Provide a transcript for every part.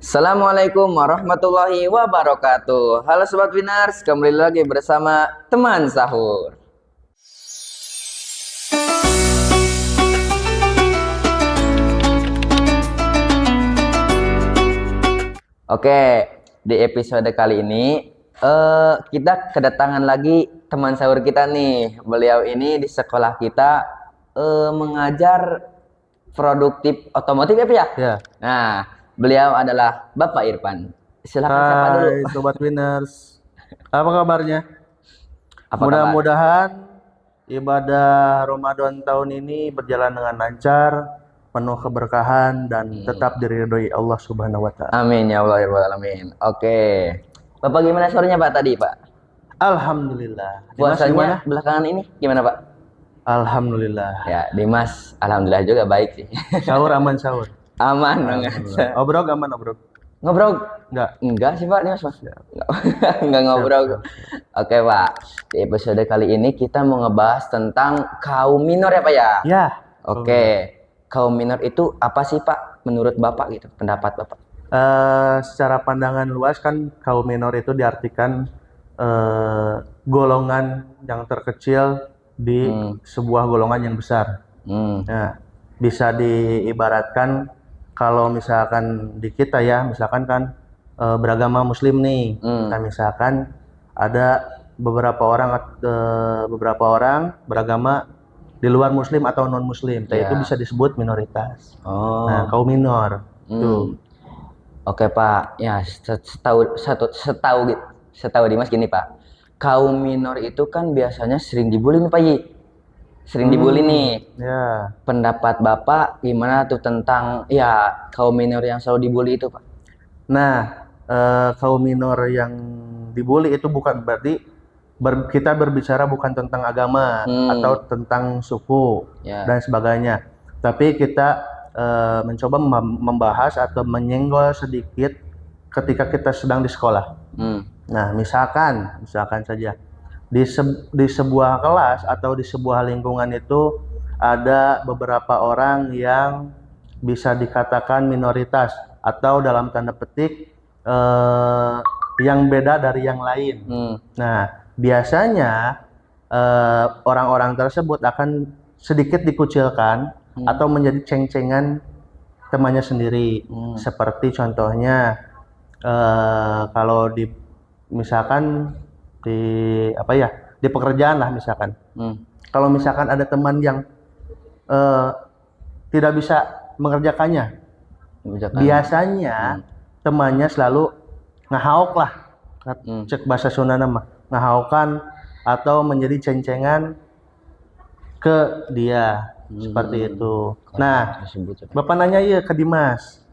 Assalamualaikum warahmatullahi wabarakatuh. Halo Sobat Winars, kembali lagi bersama teman sahur. Oke, di episode kali ini kita kedatangan lagi teman sahur kita nih. Beliau ini di sekolah kita mengajar produktif otomotif ya, Pak ya? Ya. Nah, beliau adalah Bapak Irfan. Silakan sapa dulu. Hai Sobat Winners, apa kabarnya? Apa kabar? Mudah-mudahan ibadah Ramadan tahun ini berjalan dengan lancar, penuh keberkahan dan tetap diridhoi Allah Subhanahu wa taala. Amin ya Allah ya Rabbal alamin. Oke. Bapak gimana sorenya Pak tadi, Pak? Alhamdulillah. Dimas Puasanya gimana? belakangan ini gimana, Pak? Alhamdulillah. Ya, Dimas alhamdulillah juga baik sih. Sahur aman sahur. Aman banget. Obrok aman obrok. Ngobrol? Enggak. Enggak sih, Pak, Dimas, Mas. Enggak ngobrol. Oke, Pak. Di episode kali ini kita mau ngebahas tentang kaum minor ya, Pak ya? Ya. Oke. Kaum minor itu apa sih, Pak? Menurut Bapak gitu, pendapat Bapak? Secara pandangan luas kan kaum minor itu diartikan golongan yang terkecil di sebuah golongan yang besar. Nah, bisa diibaratkan kalau misalkan di kita ya, misalkan kan beragama Muslim nih, nah misalkan ada beberapa orang beragama di luar Muslim atau non Muslim, itu bisa disebut minoritas. Oh. Nah, kaum minor. Tuh. Oke Pak, ya setahu Dimas gini Pak, kaum minor itu kan biasanya sering dibully nih Pak Yi, sering dibully nih. Ya. Pendapat Bapak gimana tuh tentang ya kaum minor yang selalu dibully itu Pak? Nah, kaum minor yang dibully itu bukan berarti kita berbicara bukan tentang agama atau tentang suku dan sebagainya, tapi kita mencoba membahas atau menyenggol sedikit ketika kita sedang di sekolah. Nah, misalkan saja di sebuah kelas atau di sebuah lingkungan itu ada beberapa orang yang bisa dikatakan minoritas atau dalam tanda petik yang beda dari yang lain. Nah, biasanya orang-orang tersebut akan sedikit dikucilkan atau menjadi ceng-cengan temannya sendiri. Seperti contohnya kalau misalkan di pekerjaan lah misalkan. Kalau misalkan ada teman yang tidak bisa mengerjakannya, biasanya temannya selalu ngahauk lah, cek bahasa Sunda nama, ngahaukan atau menjadi ceng-cengan ke dia. Seperti itu. Nah, Bapak nanya ya ke Dimas.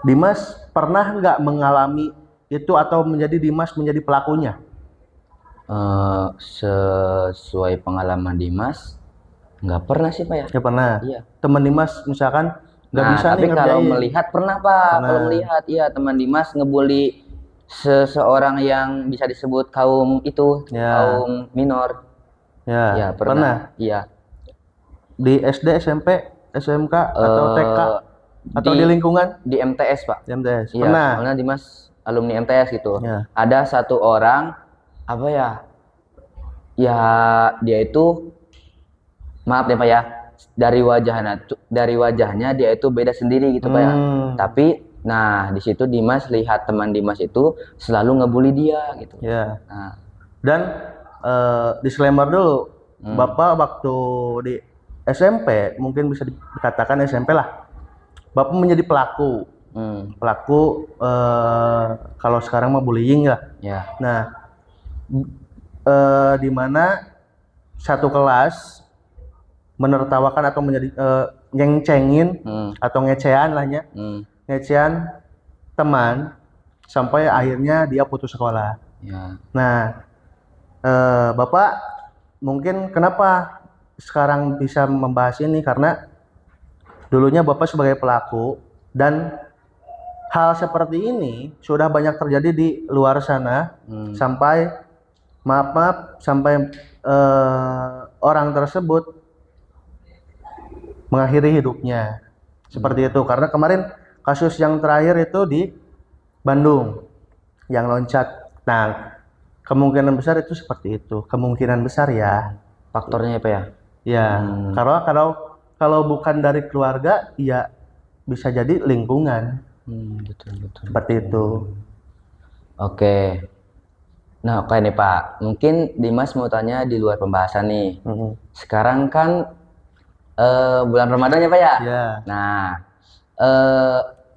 Dimas pernah nggak mengalami itu atau Dimas menjadi pelakunya? Sesuai pengalaman Dimas, nggak pernah sih Pak ya? Ya pernah. Iya. Teman Dimas misalkan nggak bisa tapi nih kalau ngerjain. melihat pernah Pak. Kalau melihat iya teman Dimas ngebully seseorang yang bisa disebut kaum itu, kaum minor. Ya, pernah. Iya. Di SD, SMP, SMK atau TK atau di lingkungan? Di MTS Pak. Di MTS. Iya, Pernah. soalnya Dimas alumni MTS gitu. Ada satu orang apa ya? Ya dia itu maaf ya Pak ya, dari wajahnya dia itu beda sendiri gitu Pak ya. Tapi nah di situ Dimas lihat teman Dimas itu selalu ngebully dia gitu. Ya. Nah. Dan disclaimer dulu, Bapak waktu di SMP, mungkin bisa dikatakan SMP lah, Bapak menjadi pelaku. Pelaku kalau sekarang mah bullying lah. Nah, di mana satu kelas menertawakan atau menjadi nyeng-cengin atau ngecehan lahnya, ngecehan teman sampai akhirnya dia putus sekolah. Nah, Bapak mungkin kenapa sekarang bisa membahas ini karena dulunya Bapak sebagai pelaku dan hal seperti ini sudah banyak terjadi di luar sana sampai orang tersebut mengakhiri hidupnya seperti itu. Karena kemarin kasus yang terakhir itu di Bandung yang loncat. Nah, kemungkinan besar itu seperti itu. Kemungkinan besar ya. Faktornya apa ya? Ya, kalau bukan dari keluarga, ya bisa jadi lingkungan. Betul. Seperti itu. Oke. Nah, oke nih Pak. Mungkin Dimas mau tanya di luar pembahasan nih. Sekarang kan bulan Ramadan ya Pak ya? Ya. Nah,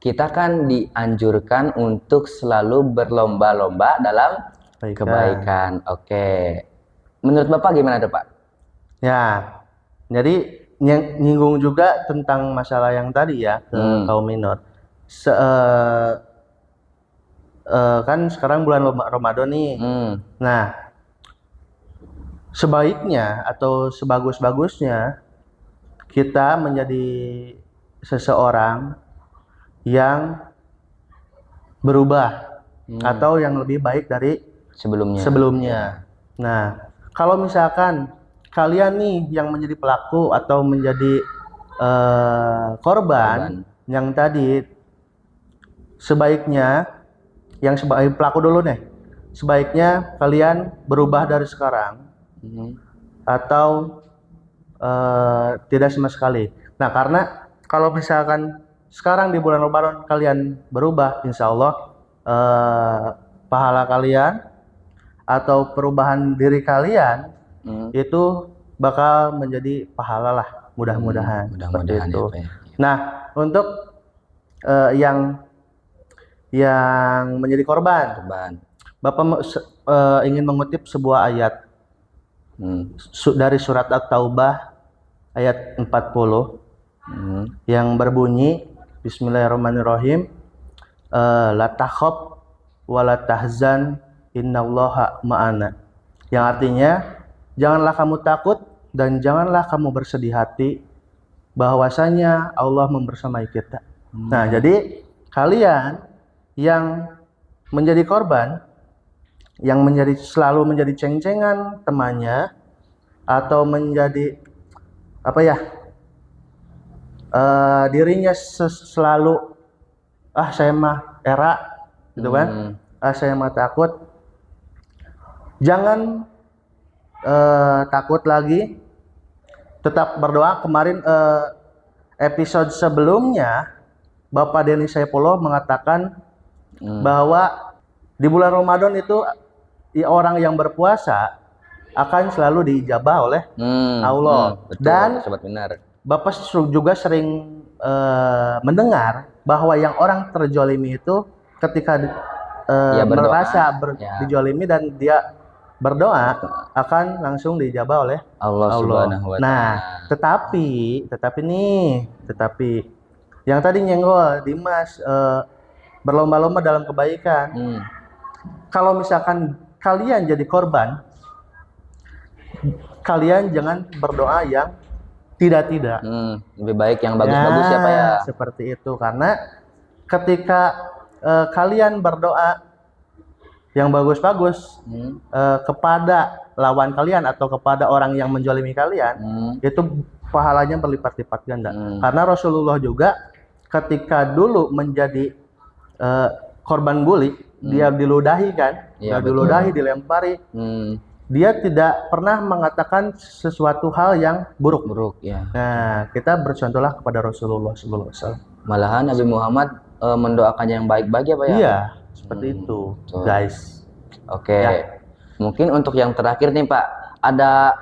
kita kan dianjurkan untuk selalu berlomba-lomba dalam kebaikan. Oke. Menurut Bapak gimana tuh Pak? Ya, jadi nyinggung juga tentang masalah yang tadi ya ke kaum minor. Kan sekarang bulan Ramadan nih. Nah, sebaiknya atau sebagus-bagusnya kita menjadi seseorang yang berubah atau yang lebih baik dari sebelumnya. Nah, kalau misalkan kalian nih yang menjadi pelaku atau menjadi korban yang tadi, sebaiknya yang sebagai pelaku dulu nih, sebaiknya kalian berubah dari sekarang atau tidak sama sekali. Nah, karena kalau misalkan sekarang di bulan Ramadan kalian berubah, insya Allah pahala kalian atau perubahan diri kalian itu bakal menjadi pahala lah, mudah-mudahan. Seperti itu. Ya. Nah, untuk yang menjadi korban. Bapak ingin mengutip sebuah ayat dari surat At-Taubah ayat 40 yang berbunyi Bismillahirrahmanirrahim, la takhaf wa la tahzan innallaha ma'ana. Yang artinya, janganlah kamu takut dan janganlah kamu bersedih hati, bahwasanya Allah membersamai kita. Nah, jadi kalian yang menjadi korban, yang selalu menjadi ceng-cengan temannya, atau menjadi dirinya selalu saya mah era gitu kan, saya mah takut. Jangan takut lagi, tetap berdoa. Kemarin episode sebelumnya Bapak Denny Saifullah mengatakan bahwa di bulan Ramadan itu orang yang berpuasa akan selalu diijabah oleh Allah. Betul, dan sobat benar. Bapak juga sering mendengar bahwa yang orang terjolimi itu ketika merasa dijolimi dan dia berdoa akan langsung dijabah oleh Allah Subhanahu wa Ta'ala. Nah, tetapi yang tadi nyenggol Dimas, berlomba-lomba dalam kebaikan. Kalau misalkan kalian jadi korban, kalian jangan berdoa yang tidak. Lebih baik yang bagus-bagus ya Pak ya. Seperti itu, karena ketika kalian berdoa yang bagus-bagus kepada lawan kalian atau kepada orang yang menjolimi kalian, itu pahalanya berlipat-lipat ganda. Karena Rasulullah juga ketika dulu menjadi korban bully, dia diludahi kan, diludahi, dilempari, dia tidak pernah mengatakan sesuatu hal yang buruk ya. Nah, kita bercontohlah kepada Rasulullah SAW. Malahan Nabi Muhammad mendoakan yang baik-baik ya Pak ya. Iya, seperti itu, guys. Oke. Ya. Mungkin untuk yang terakhir nih Pak, ada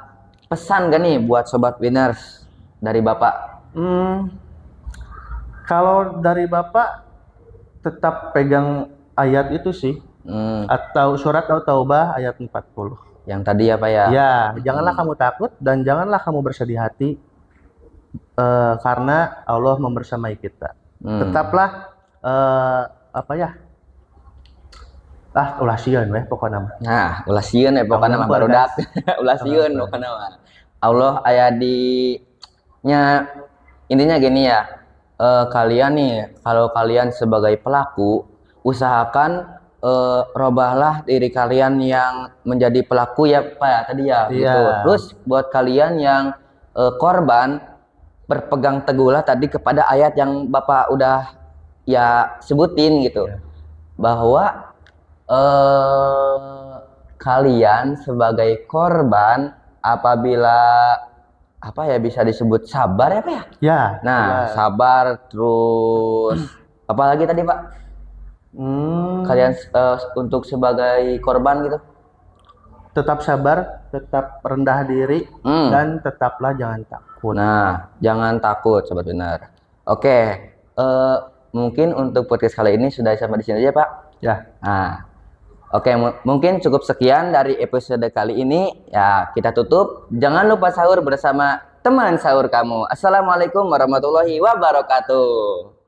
pesan gak nih buat sobat winners dari Bapak? Kalau dari Bapak tetap pegang ayat itu sih, atau surat At-Taubah ayat 40. Yang tadi ya Pak ya? Ya, janganlah kamu takut dan janganlah kamu bersedih hati, karena Allah membersamai kita. Tetaplah ulah sieun weh pokokna mah. Nah, ulah sieun ya pokokna mah barudak. Ulah sieun pokokna mah. Allah aya di intinya gini ya. Kalian nih, kalau kalian sebagai pelaku, usahakan robahlah diri kalian yang menjadi pelaku ya Pak ya tadi ya gitu. Terus buat kalian yang korban, berpegang teguhlah tadi kepada ayat yang Bapak udah ya sebutin gitu bahwa kalian sebagai korban apabila apa ya bisa disebut sabar ya Pak ya? Ya. Nah, sabar terus apalagi tadi Pak? Kalian untuk sebagai korban gitu? Tetap sabar, tetap rendah diri, dan tetaplah jangan takut. Nah, jangan takut sobat benar. Oke, mungkin untuk podcast kali ini sudah sampai di sini aja Pak. Ya. Nah, oke, mungkin cukup sekian dari episode kali ini. Ya, kita tutup. Jangan lupa sahur bersama teman sahur kamu. Assalamualaikum warahmatullahi wabarakatuh.